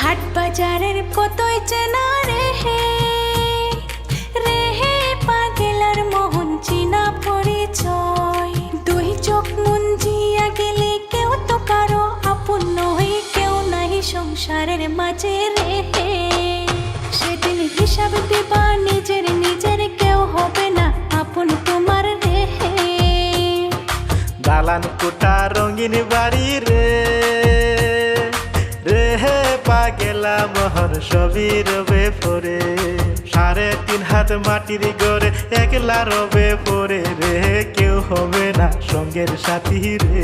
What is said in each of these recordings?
হাট বাজারের কতই চেনা রে হে পাগেলার মোহন চিনা পরিচয়। দুই চোখ মুঞ্জিয়া গেলে কেউ তো কারো আপন নয়, কেউ নাই সংসারের মাঝে রে হে। সেদিন হিসাব দিবা নিজের নিজের, কেউ হবে না আপন তোমার রে হে। দালান কোটা রঙিন বাড়ি রে হে পাগেলা মোহন সবই রবে পরে। 3.5 হাত মাটির গড়ে একলা রবে পরে রে, কেউ হবে না সঙ্গের সাথী রে।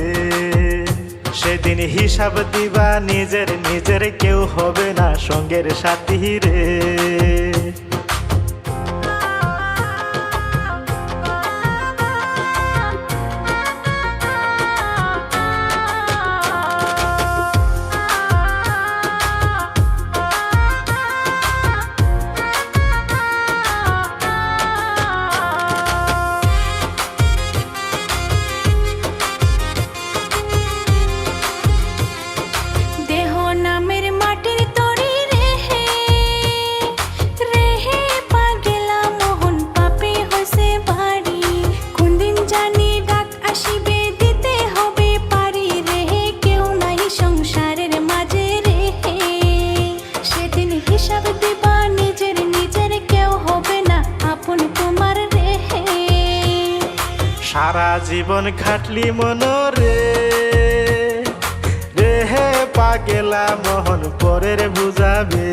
সেদিন হিসাব দিবা নিজের নিজের, কেউ হবে না সঙ্গের সাথী রে। সারা জীবন খাটলি মনরে হে পাগেলা মোহন পরের বুঝাবে।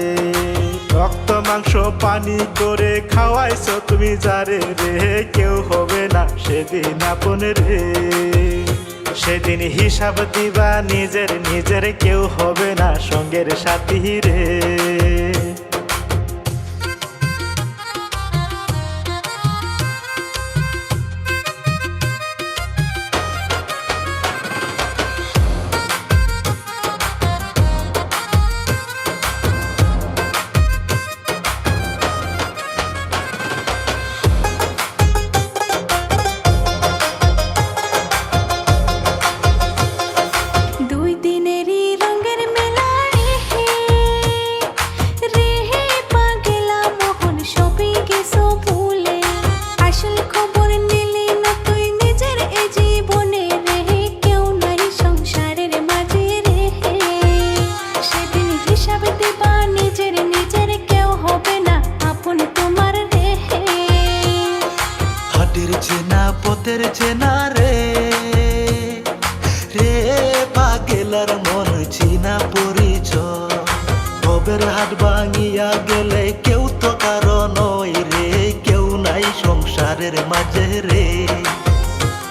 রক্ত মাংস পানি করে খাওয়াইছো তুমি যারে রে, কেউ হবে না সেদিন আপন রে। সেদিন হিসাব দিবা নিজের নিজের, কেউ হবে না সঙ্গের সাথী রে। চেনা পথের চেনা রে পাগেলার মন চিনা পরিচয়। ভবের হাট ভাঙিয়া গেলে কেউ তো কারো নয় রে, কেউ নাই সংসারের মাঝে রে।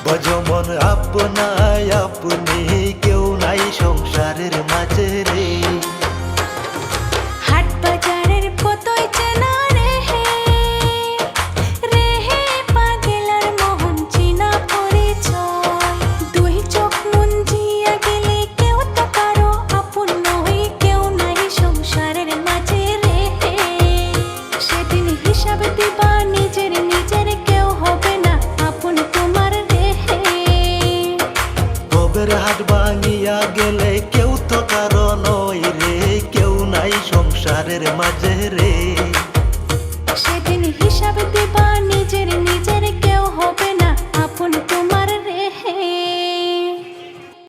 বজমন আপনায় আপনি, কেউ নাই সংসারের মাঝে রে। হাট বাজারের কতই চেনা রে পাগেলার মোহন চিনা পরিচয়। দুই চোখ মুঞ্জিয়া গেলে কেউ তো কারো আপন নয়, কেউ নাই সংসারের মাঝে রে। সেদিন হিসাব দিবা নিজের নিজের, কেউ হবে না আপন তোমার রে। ভবের হাট ভাঙিয়া গেলে